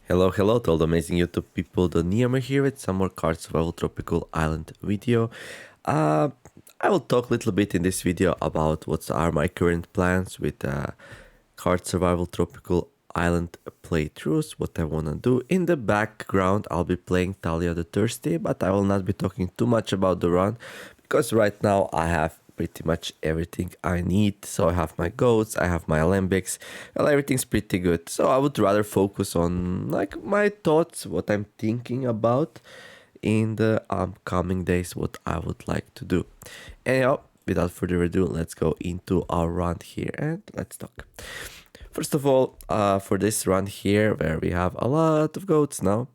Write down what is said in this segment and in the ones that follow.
Hello to all the amazing YouTube people. The Neomer here with some more Card Survival Tropical Island video. Uh, I will talk a little bit in this video about what are my current plans with Card Survival Tropical Island playthroughs, what I want to do. In the background, I'll be playing Talia the Thirsty, but I will not be talking too much about the run because right now I have pretty much everything I need. So I have my goats, I have my alembics, well, everything's pretty good. So I would rather focus on like my thoughts, what I'm thinking about in the upcoming days, what I would like to do. Anyhow, without further ado, let's go into our run here and let's talk. First of all, for this run here, where we have a lot of goats now,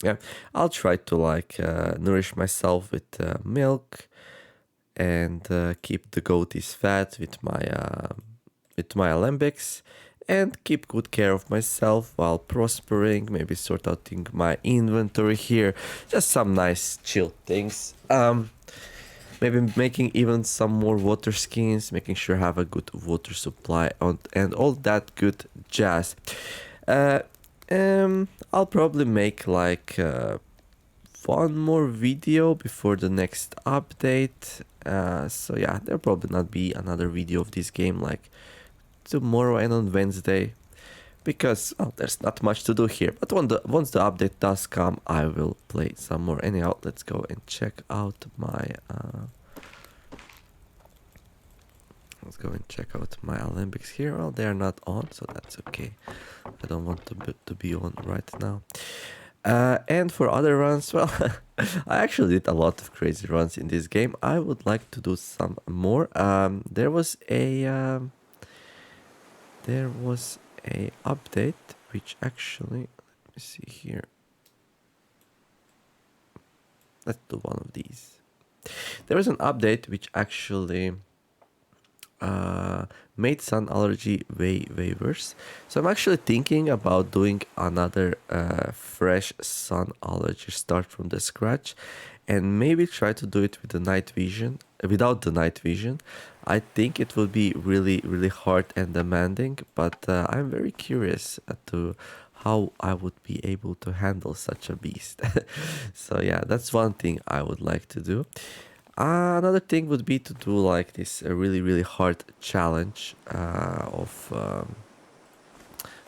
yeah, I'll try to like nourish myself with milk and keep the goaties fat with my alembics and keep good care of myself while prospering, maybe sort out my inventory here, just some nice chill things. Maybe making even some more water skins, making sure I have a good water supply and all that good jazz. uh, I'll probably make like one more video before the next update. So yeah, there'll probably not be another video of this game like tomorrow and on Wednesday because there's not much to do here. But once the update does come, I will play some more. Anyhow, let's go and check out my let's go and check out my alembics here. Well, they are not on, so that's okay. I don't want to be on right now. And for other runs, well, I actually did a lot of crazy runs in this game. I would like to do some more. There was a update which actually, let me see here. Let's do one of these. There was an update which actually made sun allergy way worse. So I'm actually thinking about doing another fresh sun allergy start from the scratch and maybe try to do it with the night vision. Without the night vision, I think it will be really hard and demanding, but I'm very curious to how I would be able to handle such a beast. So yeah, that's one thing I would like to do. Another thing would be to do like this really hard challenge of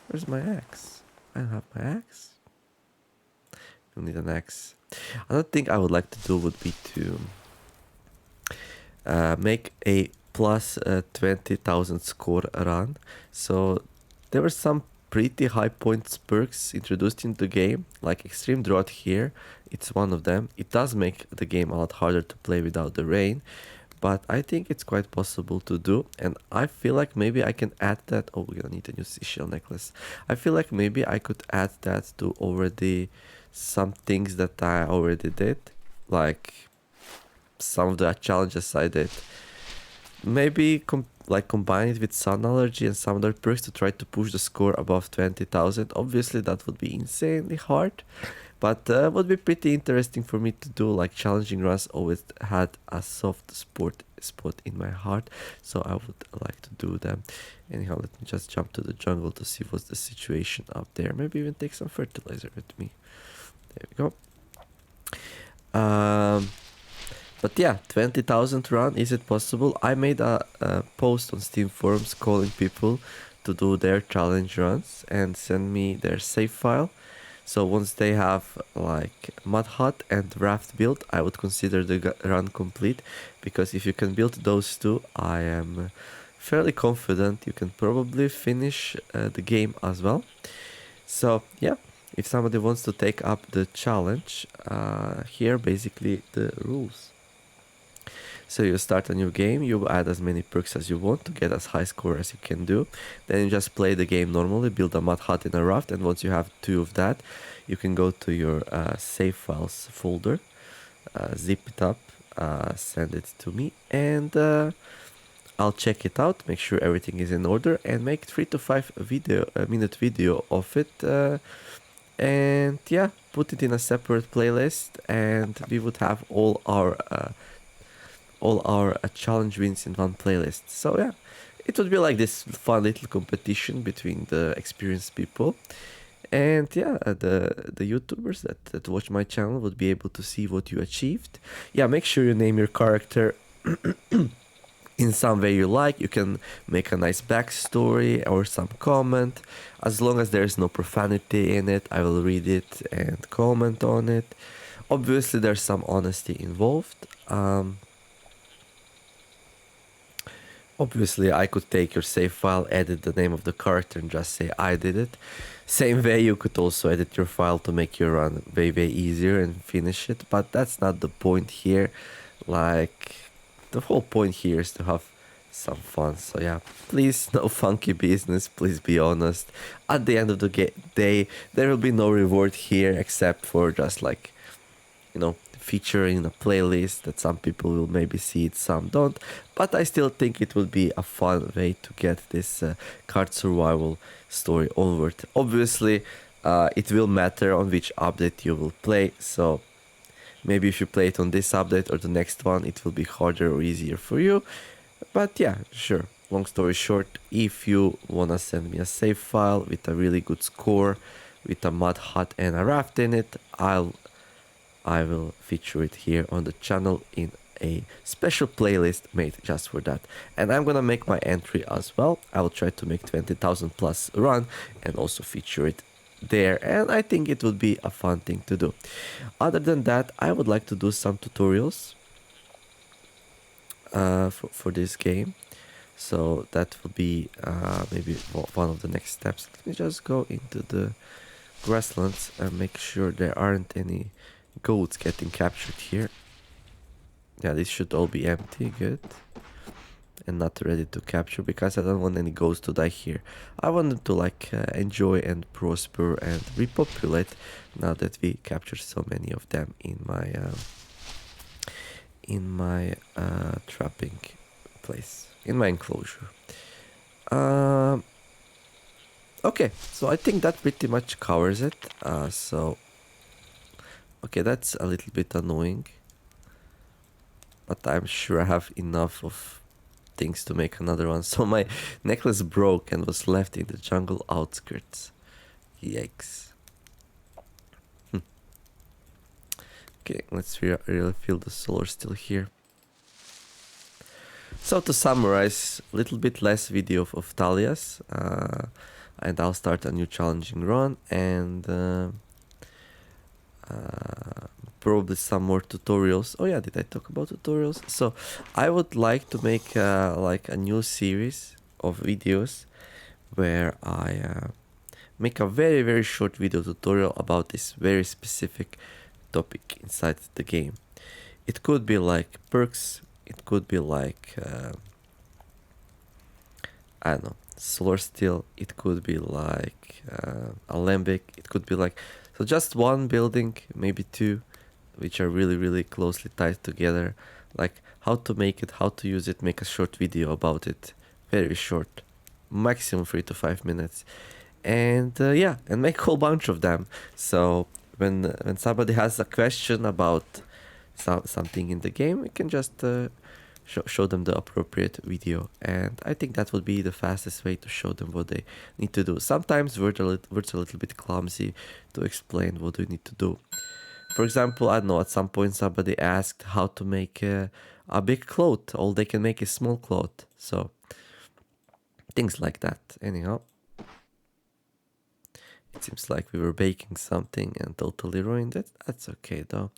where's my axe? I don't have my axe. You need an axe. Another thing I would like to do would be to make a plus 20,000 score run. So there were some pretty high points perks introduced in the game, like extreme drought here. It's one of them. It does make the game a lot harder to play without the rain, but I think it's quite possible to do, and I feel like maybe I can add that. Oh, we're gonna need a new seashell necklace. I feel like maybe I could add that to already some things that I already did, like some of the challenges I did. Maybe combine it with sun allergy and some other perks to try to push the score above 20,000. Obviously that would be insanely hard, but would be pretty interesting for me to do. Like challenging runs always had a soft spot in my heart, so I would like to do them. Anyhow, let me just jump to the jungle to see what's the situation up there. Maybe even take some fertilizer with me. There we go. But yeah, 20,000 run, is it possible? I made a post on Steam forums calling people to do their challenge runs and send me their save file. So once they have like mud hut and raft built, I would consider the run complete, because if you can build those two, I am fairly confident you can probably finish the game as well. So yeah, if somebody wants to take up the challenge, here basically the rules. So you start a new game, you add as many perks as you want to get as high score as you can do. Then you just play the game normally, build a mud hut and a raft, and once you have two of that, you can go to your save files folder, zip it up, send it to me, and I'll check it out, make sure everything is in order, and make 3 to 5 minute video of it. And yeah, put it in a separate playlist, and we would have all our challenge wins in one playlist. So yeah, it would be like this fun little competition between the experienced people, And yeah, the YouTubers that watch my channel would be able to see what you achieved. Yeah, make sure you name your character in some way you like. You can make a nice backstory or some comment. As long as there's no profanity in it, I will read it and comment on it. Obviously, there's some honesty involved. Obviously, I could take your save file, edit the name of the character, and just say I did it. Same way, you could also edit your file to make your run way, way easier and finish it. But that's not the point here. Like, the whole point here is to have some fun. So yeah, please, no funky business. Please be honest. At the end of the day, there will be no reward here except for just like, feature in a playlist that some people will maybe see it, some don't. But I still think it will be a fun way to get this card survival story onward. Obviously, it will matter on which update you will play. So maybe if you play it on this update or the next one, it will be harder or easier for you. But yeah, sure. Long story short, if you wanna send me a save file with a really good score, with a mud hut and a raft in it, I will feature it here on the channel in a special playlist made just for that. And I'm gonna make my entry as well. I will try to make 20,000 plus run and also feature it there, and I think it would be a fun thing to do. Other than that, I would like to do some tutorials for this game. So that will be maybe one of the next steps. Let me just go into the grasslands and make sure there aren't any goats getting captured here. Yeah, this should all be empty, good. And not ready to capture because I don't want any goats to die here. I want them to like enjoy and prosper and repopulate now that we captured so many of them in my trapping place, in my enclosure. Okay, so I think that pretty much covers it. Okay, that's a little bit annoying, but I'm sure I have enough of things to make another one. So my necklace broke and was left in the jungle outskirts. Yikes. Okay, let's really feel the solar still here. So to summarize, a little bit less video of Talia's, and I'll start a new challenging run, and probably some more tutorials. Oh yeah, did I talk about tutorials? So I would like to make like a new series of videos where I make a very, very short video tutorial about this very specific topic inside the game. It could be like perks, it could be like I don't know, solar steel, it could be like alembic, it could be like, so just one building, maybe two, which are really, really closely tied together. Like how to make it, how to use it, make a short video about it, very short, maximum 3 to 5 minutes, and yeah, and make a whole bunch of them. So when somebody has a question about something in the game, we can just show them the appropriate video, and I think that would be the fastest way to show them what they need to do. Sometimes words a little bit clumsy to explain what we need to do. For example, I don't know, at some point somebody asked how to make a big cloth. All they can make is small cloth. So things like that. Anyhow, it seems like we were baking something and totally ruined it. That's okay though.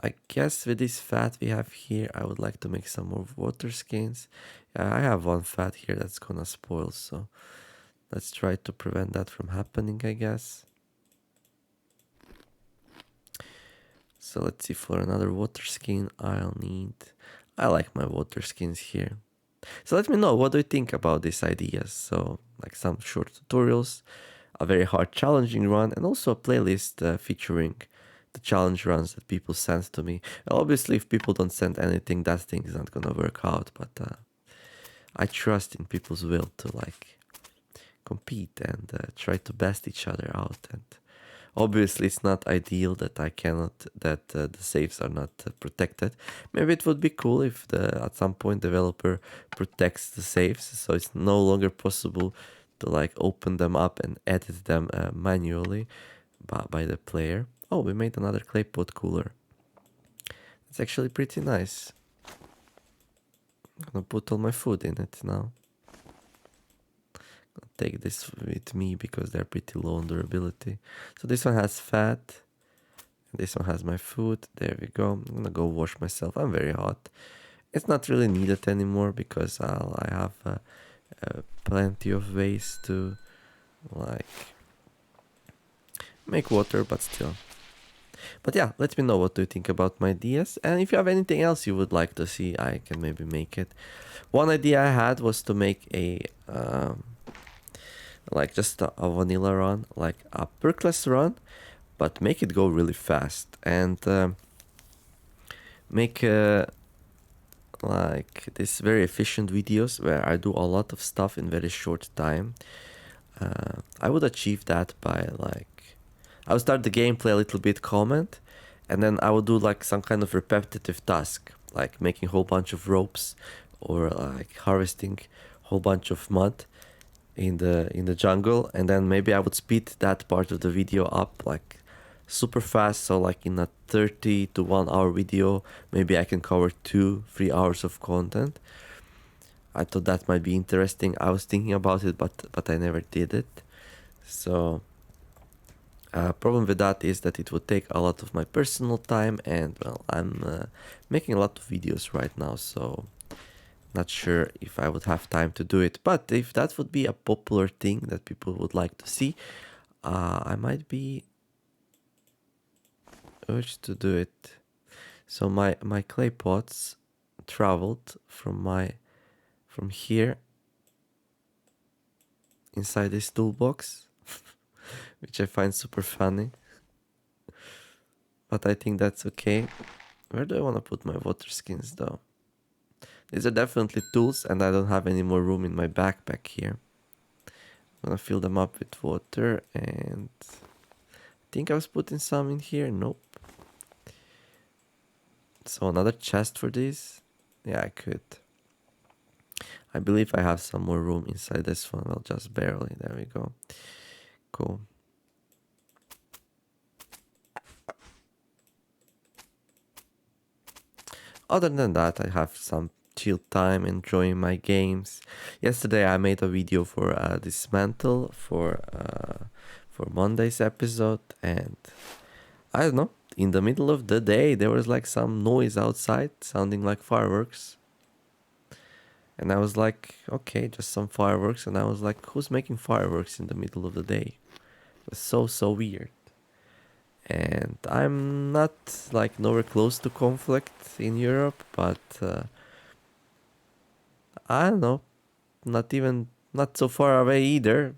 I guess with this fat we have here, I would like to make some more water skins. Yeah, I have one fat here that's gonna spoil, so let's try to prevent that from happening, I guess. So let's see, for another water skin I'll need... I like my water skins here. So let me know, what do you think about these ideas? So like some short tutorials, a very hard challenging run, and also a playlist featuring the challenge runs that people send to me. Obviously, if people don't send anything, that thing is not gonna work out, but I trust in people's will to like compete and try to best each other out. And Obviously, it's not ideal that I cannot that the saves are not protected. Maybe it would be cool if the at some point developer protects the saves, so it's no longer possible to like open them up and edit them manually by the player. Oh, we made another clay pot cooler. It's actually pretty nice. I'm gonna put all my food in it now. I'll take this with me because they're pretty low on durability. So this one has fat. This one has my food. There we go. I'm gonna go wash myself. I'm very hot. It's not really needed anymore because I have plenty of ways to like make water, but still. But yeah, let me know what do you think about my ideas, and if you have anything else you would like to see, I can maybe make it. One idea I had was to make a like just a vanilla run, like a perkless run, but make it go really fast and make like this very efficient videos where I do a lot of stuff in very short time. I would achieve that by like I would start the gameplay a little bit comment, and then I would do like some kind of repetitive task, like making a whole bunch of ropes or like harvesting a whole bunch of mud in the jungle, and then maybe I would speed that part of the video up like super fast, so like in a 30 to 1 hour video maybe I can cover 2-3 hours of content. I thought that might be interesting. I was thinking about it, but I never did it. So problem with that is that it would take a lot of my personal time, and well, I'm making a lot of videos right now, so not sure if I would have time to do it. But if that would be a popular thing that people would like to see, I might be urged to do it. So my clay pots traveled from here inside this toolbox, which I find super funny. But I think that's okay. Where do I want to put my water skins though? These are definitely tools, and I don't have any more room in my backpack here. I'm gonna fill them up with water, and I think I was putting some in here. Nope. So another chest for these? Yeah, I could. I believe I have some more room inside this one. Well, just barely. There we go. Cool. Other than that, I have some chill time, enjoying my games. Yesterday I made a video for Dismantle for Monday's episode, and I don't know, in the middle of the day there was like some noise outside sounding like fireworks. And I was like, okay, just some fireworks. And I was like, who's making fireworks in the middle of the day? It was so weird. And I'm not like nowhere close to conflict in Europe, but I don't know, not so far away either,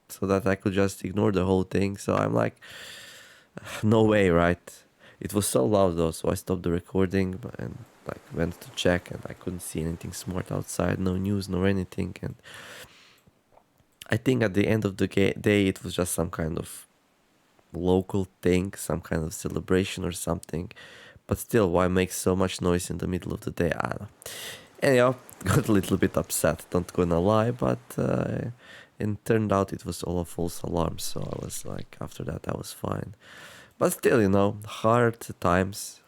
so that I could just ignore the whole thing. So I'm like, no way, right? It was so loud though, so I stopped the recording and like went to check, and I couldn't see anything smart outside, no news, nor anything. And I think at the end of the day, it was just some kind of local thing, some kind of celebration or something. But still, why make so much noise in the middle of the day? I don't know. Anyhow, got a little bit upset, not gonna lie, but it turned out it was all a false alarm, so I was like, after that I was fine. But still, you know, hard times.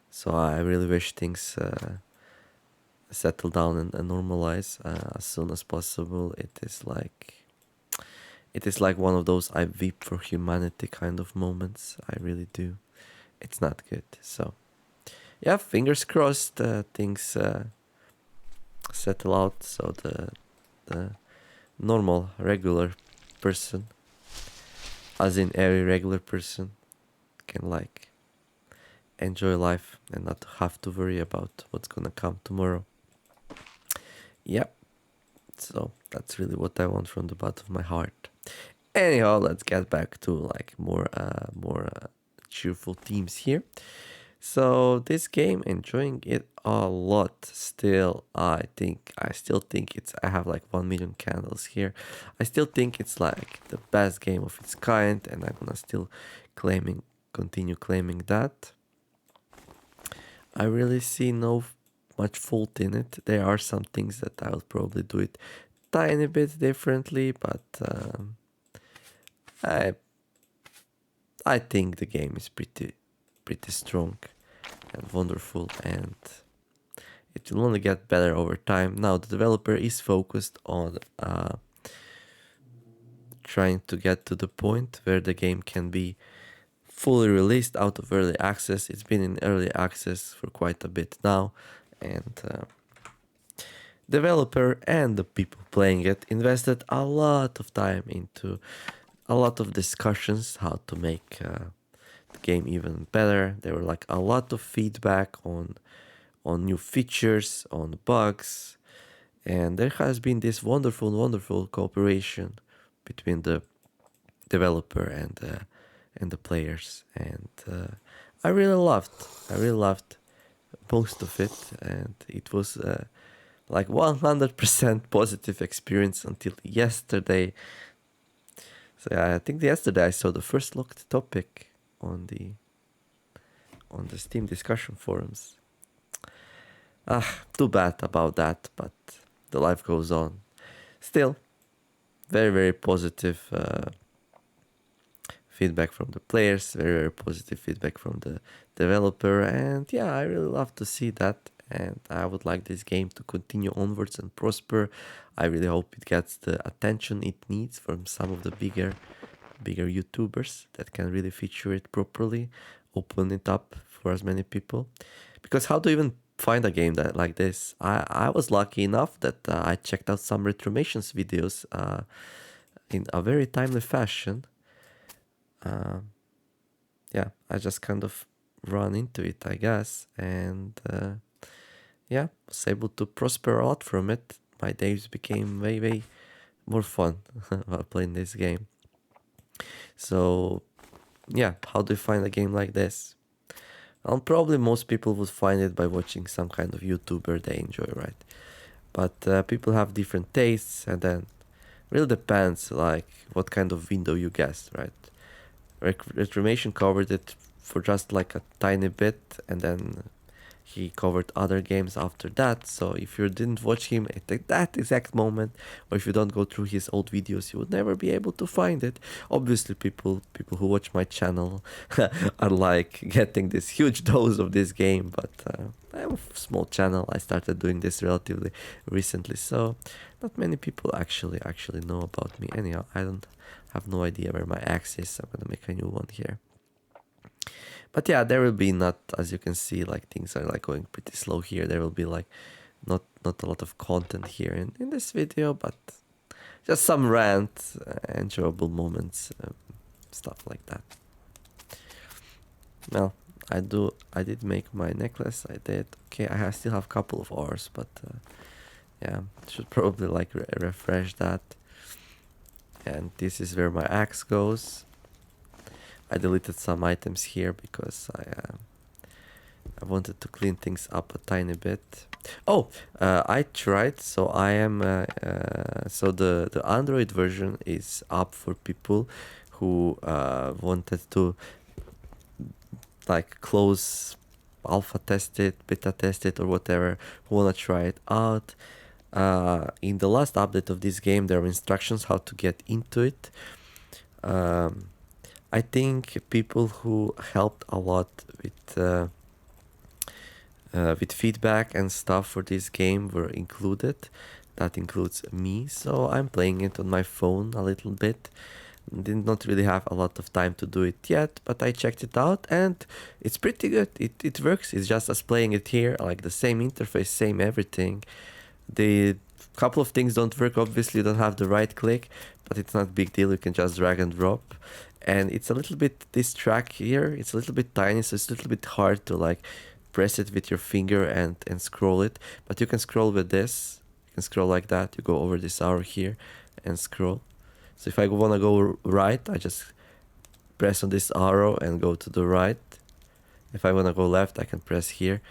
So I really wish things settle down and normalize as soon as possible. It is like one of those I weep for humanity kind of moments. I really do. It's not good. So yeah, fingers crossed things settle out, so the normal regular person, as in every regular person, can like enjoy life and not have to worry about what's gonna come tomorrow. Yep. So that's really what I want from the bottom of my heart. Anyhow, let's get back to like more cheerful themes here. So this game, enjoying it a lot. Still, I still think I have like 1 million candles here. I still think it's like the best game of its kind, and I'm gonna still continue claiming that. I really see no much fault in it. There are some things that I'll probably do it tiny bit differently, but I I think the game is pretty strong and wonderful, and it will only get better over time. Now the developer is focused on trying to get to the point where the game can be fully released out of early access. It's been in early access for quite a bit now, and developer and the people playing it invested a lot of time into a lot of discussions how to make the game even better. There were like a lot of feedback on new features, on bugs, and there has been this wonderful cooperation between the developer and the players, and I really loved most of it, and it was like 100% positive experience until yesterday. So yeah, I think yesterday I saw the first locked topic on the Steam discussion forums. Too bad about that, but the life goes on. Still, very positive feedback from the players, very positive feedback from the developer, and yeah, I really love to see that. And I would like this game to continue onwards and prosper. I really hope it gets the attention it needs from some of the bigger YouTubers that can really feature it properly, open it up for as many people. Because how to even find a game that like this? I was lucky enough that I checked out some Retromations videos in a very timely fashion. Yeah, I just kind of run into it, I guess, and yeah, was able to prosper a lot from it. My days became way more fun while playing this game. So yeah, how do you find a game like this? Probably most people would find it by watching some kind of YouTuber they enjoy, right? But people have different tastes, and then really depends like what kind of window you guess, right? Reclamation covered it for just like a tiny bit, and then he covered other games after that. So if you didn't watch him at that exact moment, or if you don't go through his old videos, you would never be able to find it. Obviously, people who watch my channel are like getting this huge dose of this game, but I have a small channel. I started doing this relatively recently, so not many people actually know about me. Anyhow, I don't have no idea where my axe is. I'm gonna make a new one here. But yeah, there will be not, as you can see, like things are like going pretty slow here. There will be like not a lot of content here in this video, but just some rant, enjoyable moments, stuff like that. Well, I did make my necklace. I did. Okay, still have a couple of hours, but yeah, should probably like refresh that. And this is where my axe goes. I deleted some items here because I wanted to clean things up a tiny bit. Oh, I tried. So I am. So the Android version is up for people who wanted to like close alpha test it, beta test it, or whatever. Who wanna try it out? In the last update of this game, there are instructions how to get into it. I think people who helped a lot with feedback and stuff for this game were included. That includes me, so I'm playing it on my phone a little bit. Did not really have a lot of time to do it yet, but I checked it out and it's pretty good. It works. It's just as playing it here, like the same interface, same everything. The couple of things don't work. Obviously, you don't have the right click, but it's not a big deal. You can just drag and drop. And it's a little bit, this track here, it's a little bit tiny, so it's a little bit hard to like press it with your finger and scroll it. But you can scroll with this. You can scroll like that. You go over this arrow here and scroll. So if I want to go right, I just press on this arrow and go to the right. If I want to go left, I can press here.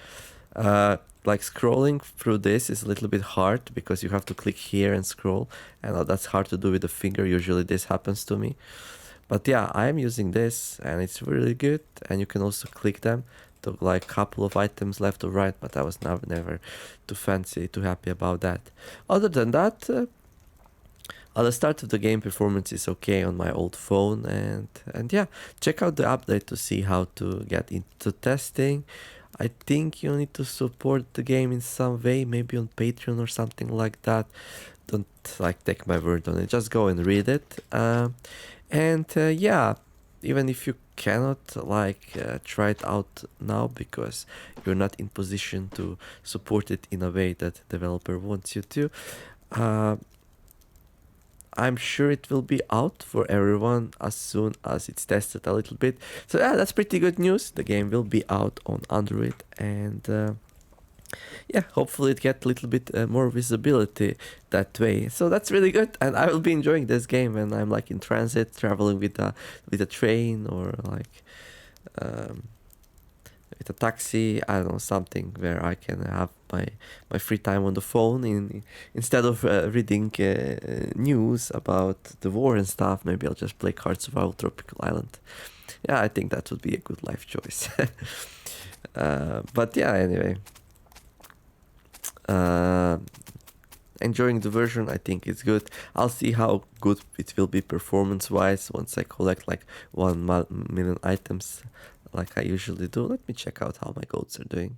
Uh, like scrolling through this is a little bit hard because you have to click here and scroll, and that's hard to do with the finger. Usually this happens to me. But yeah, I'm using this and it's really good, and you can also click them to like couple of items left or right, but I was never too fancy, too happy about that. Other than that, at the start of the game, performance is okay on my old phone, and yeah, check out the update to see how to get into testing. I think you need to support the game in some way, maybe on Patreon or something like that. Don't like take my word on it. Just go and read it. And yeah, even if you cannot like try it out now because you're not in position to support it in a way that developer wants you to, uh, I'm sure it will be out for everyone as soon as it's tested a little bit. So yeah, that's pretty good news. The game will be out on Android, and yeah, hopefully it get a little bit more visibility that way. So that's really good, and I will be enjoying this game when I'm like in transit, traveling with a train or like um, with a taxi. I don't know, something where I can have my free time on the phone instead of reading news about the war and stuff. Maybe I'll just play Cards of Our Tropical Island. Yeah, I think that would be a good life choice. But yeah, anyway. Uh, Enjoying the version. I think it's good. I'll see how good it will be performance wise once I collect like 1 million items like I usually do. Let me check out how my goats are doing.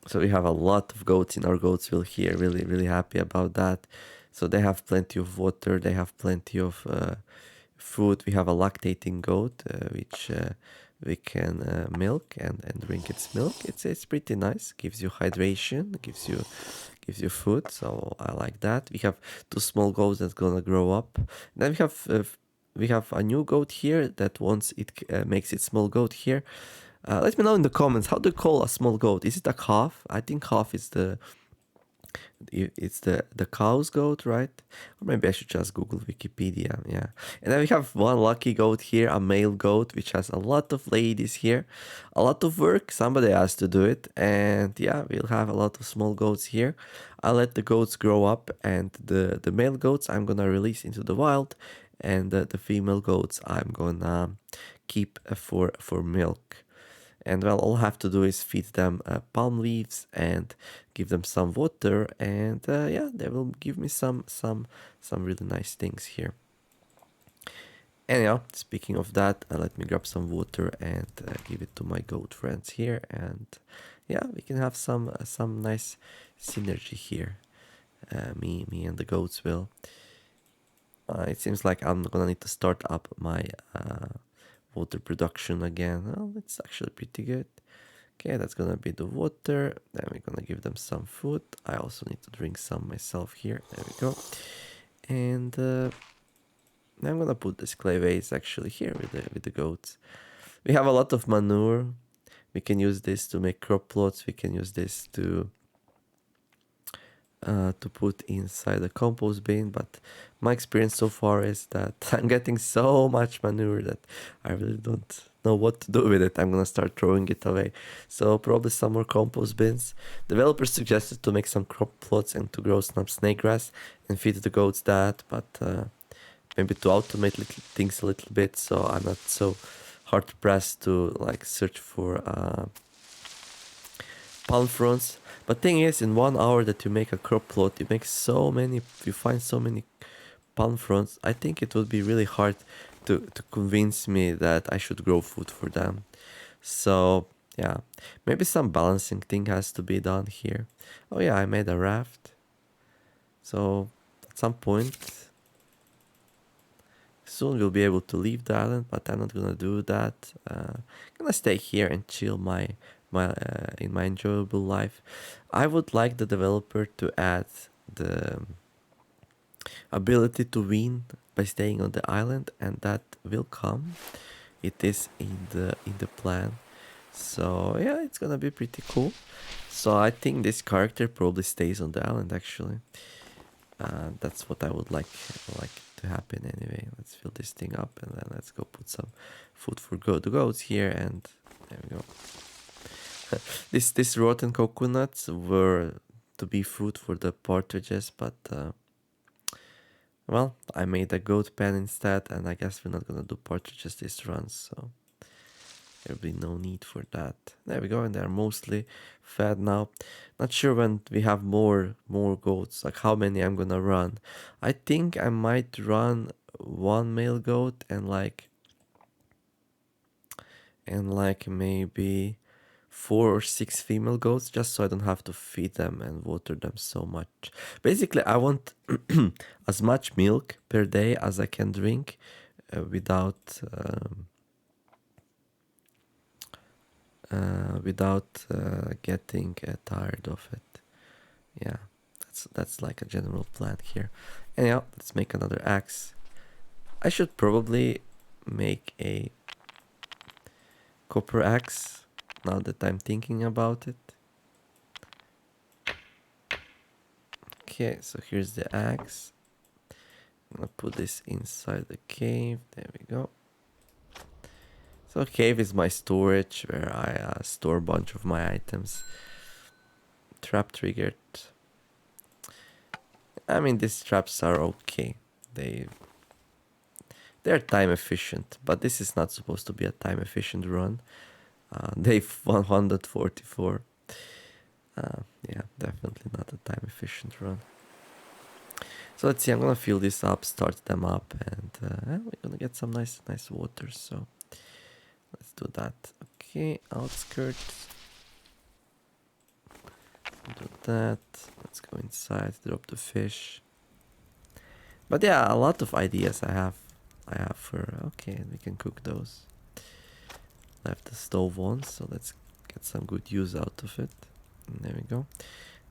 So we have a lot of goats in our goatsville here. Really, really happy about that. So they have plenty of water. They have plenty of food. We have a lactating goat, which we can milk and drink its milk. It's pretty nice. Gives you hydration. Gives you food. So I like that. We have two small goats that's gonna grow up. Then we have a new goat here that once it makes it small goat here. Let me know in the comments, how do you call a small goat? Is it a calf? I think calf is it's the cow's goat, right? Or maybe I should just Google Wikipedia. Yeah. And then we have one lucky goat here, a male goat, which has a lot of ladies here, a lot of work. Somebody has to do it, and yeah, we'll have a lot of small goats here. I'll let the goats grow up, and the male goats I'm gonna release into the wild, and the female goats I'm gonna keep for milk. And well, all I have to do is feed them palm leaves and give them some water, and yeah, they will give me some really nice things here. Anyhow, speaking of that, let me grab some water and give it to my goat friends here, and yeah, we can have some nice synergy here. Me and the goats will. It seems like I'm gonna need to start up my water production again. Well, it's actually pretty good. Okay, that's gonna be the water. Then we're gonna give them some food. I also need to drink some myself here. There we go. And I'm gonna put this clay vase actually here with the goats. We have a lot of manure. We can use this to make crop plots. We can use this to put inside the compost bin, but my experience so far is that I'm getting so much manure that I really don't know what to do with it. I'm gonna start throwing it away. So probably some more compost bins. Developers suggested to make some crop plots and to grow some snake grass and feed the goats that, but maybe to automate little things a little bit, so I'm not so hard pressed to like search for palm fronds. But thing is, in 1 hour that you make a crop plot, you find so many palm fronds. I think it would be really hard to convince me that I should grow food for them. So yeah, maybe some balancing thing has to be done here. Oh yeah, I made a raft. So at some point soon we'll be able to leave the island, but I'm not gonna do that. I'm gonna stay here and chill in my enjoyable life. I would like the developer to add the ability to win by staying on the island, and that will come. It is in the plan. So yeah, it's gonna be pretty cool. So I think this character probably stays on the island actually. That's what I would like to happen anyway. Let's fill this thing up and then let's go put some food for the goats here, and There we go. This rotten coconuts were to be food for the partridges, but well, I made a goat pen instead, and I guess we're not gonna do partridges this run, so there'll be no need for that. There we go, and they're mostly fed now. Not sure when we have more goats, like how many I'm gonna run. I think I might run one male goat and maybe 4 or 6 female goats, just so I don't have to feed them and water them so much. Basically, I want as much milk per day as I can drink without getting tired of it. Yeah, that's like a general plan here. Anyhow, let's make another axe. I should probably make a copper axe now that I'm thinking about it. Okay, so here's the axe. I'm gonna put this inside the cave. There we go. So cave is my storage where I store a bunch of my items. Trap triggered. I mean, these traps are okay. They're time efficient, but this is not supposed to be a time efficient run. Day 144. Yeah, definitely not a time efficient run. So let's see, I'm gonna fill this up, start them up, and we're gonna get some nice water, so let's do that. Okay, outskirts. Do that. Let's go inside, drop the fish. But yeah, a lot of ideas I have for, okay, we can cook those. Left the stove on, so let's get some good use out of it. And there we go.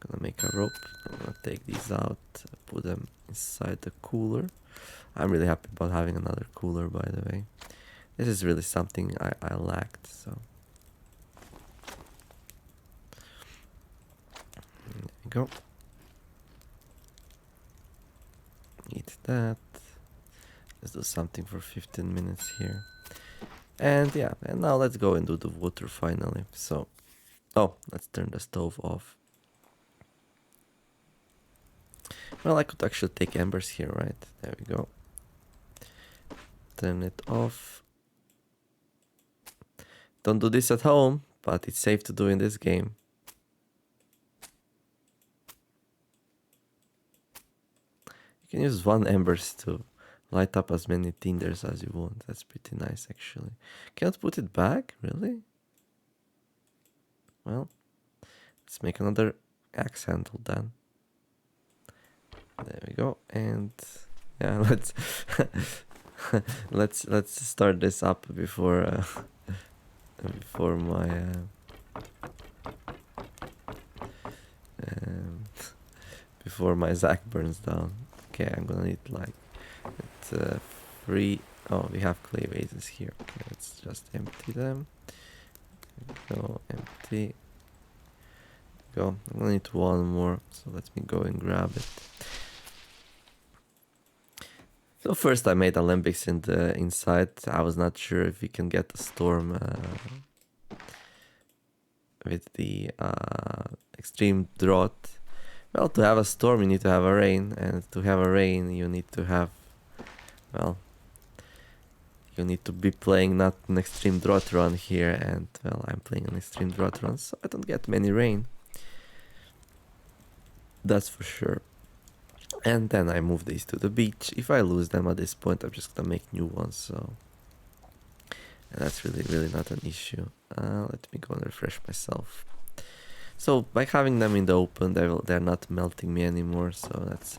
Gonna make a rope. I'm gonna take these out, put them inside the cooler. I'm really happy about having another cooler, by the way. This is really something I lacked, so. There we go. Eat that. Let's do something for 15 minutes here. And yeah, and now let's go and do the water finally. So, oh, let's turn the stove off. Well, I could actually take embers here, right? There we go. Turn it off. Don't do this at home, but it's safe to do in this game. You can use 1 embers to light up as many tinders as you want. That's pretty nice, actually. Can't put it back? Really? Well, let's make another axe handle then. There we go. And yeah, let's start this up before before my before my Zac burns down. Okay, I'm gonna need like 3. Oh, we have clay vases here. Okay, let's just empty them. Go empty. Go. I'm gonna need 1 more, so let me go and grab it. So first I made alembics in the inside. I was not sure if we can get a storm with the extreme drought. Well, to have a storm you need to have a rain, and to have a rain you need to have, well, you need to be playing not an extreme drought run here, and well, I'm playing an extreme drought run, so I don't get many rain. That's for sure. And then I move these to the beach. If I lose them at this point, I'm just gonna make new ones, so. And that's really not an issue. Let me go and refresh myself. So by having them in the open, they're not melting me anymore, so that's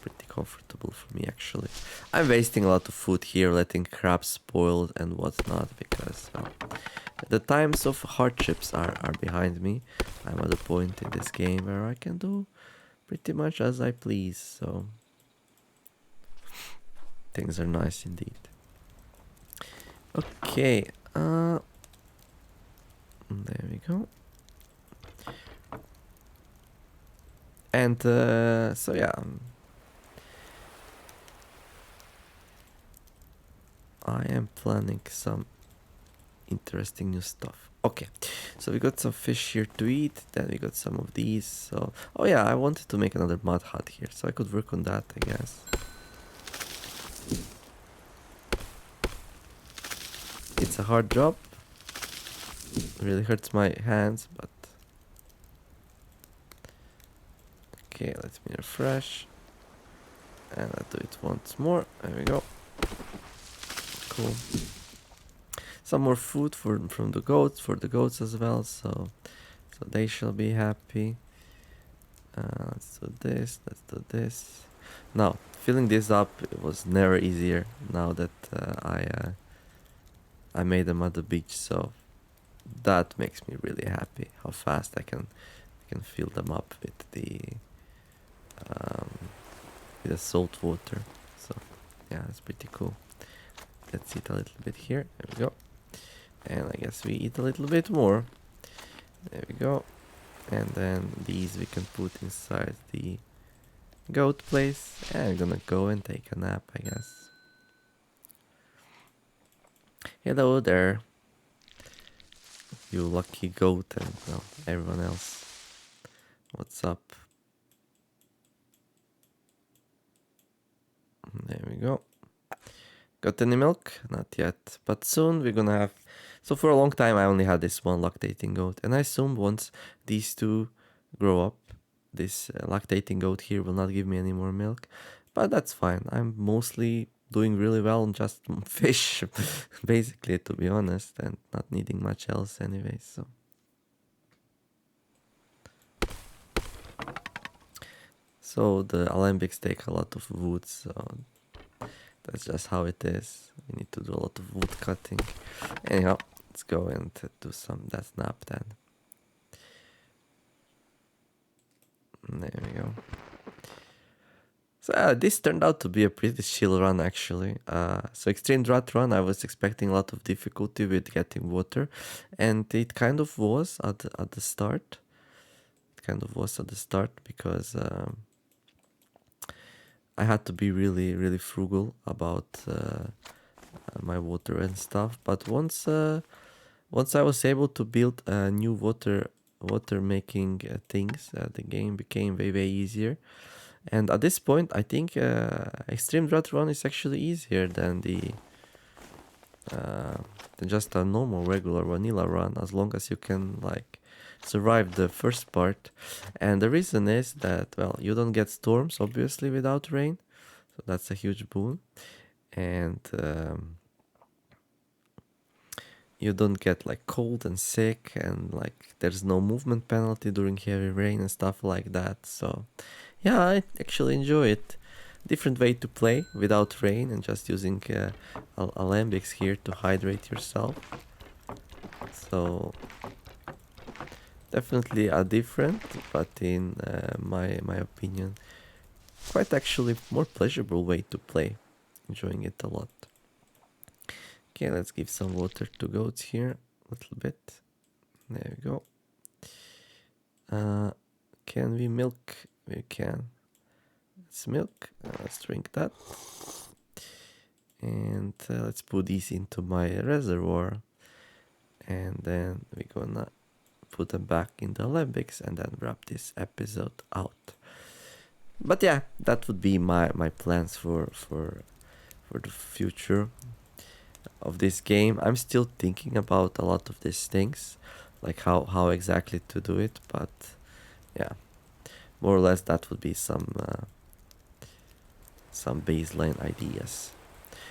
pretty comfortable for me actually. I'm wasting a lot of food here, letting crabs spoil and whatnot, because well, the times of hardships are behind me. I'm at a point in this game where I can do pretty much as I please, so things are nice indeed. Okay, there we go. And so yeah, I am planning some interesting new stuff. Okay, so we got some fish here to eat. Then we got some of these. So, oh yeah, I wanted to make another mud hut here, so I could work on that, I guess. It's a hard job. It really hurts my hands, but okay, let me refresh. And I'll do it once more. There we go. Cool. Some more food from the goats, for the goats as well, so they shall be happy. Let's do this, let's do this. Now, filling this up, it was never easier now that I made them at the beach, so that makes me really happy, how fast I can fill them up with the salt water. So yeah, it's pretty cool. Let's eat a little bit here. There we go. And I guess we eat a little bit more. There we go. And then these we can put inside the goat place. And I'm gonna go and take a nap, I guess. Hello there, you lucky goat, and well, everyone else. What's up? There we go. Got any milk? Not yet, but soon we're gonna have. So for a long time I only had this one lactating goat, and I assume once these two grow up, this lactating goat here will not give me any more milk, but that's fine. I'm mostly doing really well on just fish, basically, to be honest, and not needing much else anyway, so. So the alembics take a lot of wood, so that's just how it is. We need to do a lot of wood cutting. Anyhow, let's go and do that nap then. There we go. So this turned out to be a pretty chill run, actually. So extreme drought run, I was expecting a lot of difficulty with getting water, and it kind of was at the start. It kind of was at the start because I had to be really, really frugal about my water and stuff. But once I was able to build new water making things, the game became way, way easier. And at this point, I think extreme drought run is actually easier than than just a normal regular vanilla run, as long as you can like survive the first part. And the reason is that, well, you don't get storms obviously without rain, so that's a huge boon. And you don't get like cold and sick, and like there's no movement penalty during heavy rain and stuff like that. So yeah, I actually enjoy it. Different way to play without rain and just using alembics here to hydrate yourself. So definitely a different, but in my opinion, quite actually more pleasurable way to play. Enjoying it a lot. Okay, let's give some water to goats here a little bit. There we go. Can we milk? We can. Let's milk. Let's drink that. And let's put these into my reservoir. And then we're gonna put them back in the alembics and then wrap this episode out. But yeah, that would be my plans for the future of this game. I'm still thinking about a lot of these things, like how exactly to do it, but yeah, more or less that would be some baseline ideas.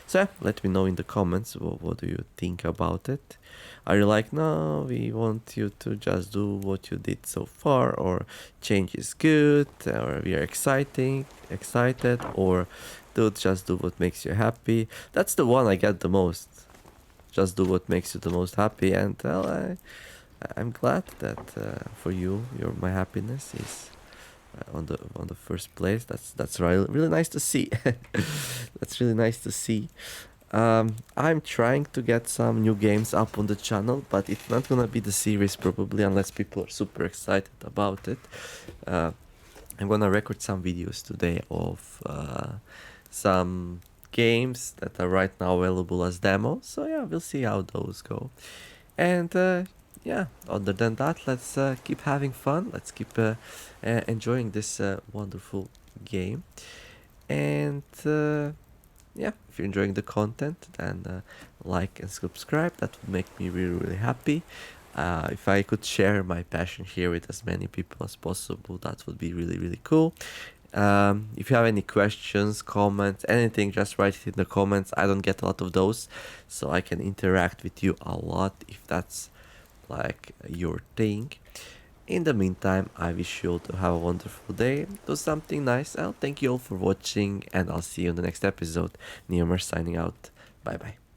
So yeah, let me know in the comments what do you think about it. Are you like, no, we want you to just do what you did so far, or change is good, or we are excited, or dude, just do what makes you happy. That's the one I get the most. Just do what makes you the most happy, and well, I'm glad that for you, my happiness is on the first place. That's really nice to see. That's really nice to see. I'm trying to get some new games up on the channel, but it's not gonna be the series probably unless people are super excited about it. I'm gonna record some videos today of some games that are right now available as demos. So yeah, we'll see how those go. And yeah, other than that, let's keep having fun. Let's keep enjoying this wonderful game. And yeah, if you're enjoying the content, then like and subscribe. That would make me really, really happy. If I could share my passion here with as many people as possible, that would be really, really cool. If you have any questions, comments, anything, just write it in the comments. I don't get a lot of those, so I can interact with you a lot if that's like your thing. In the meantime, I wish you all to have a wonderful day. Do something nice. I'll thank you all for watching, and I'll see you in the next episode. Neomer signing out. Bye bye.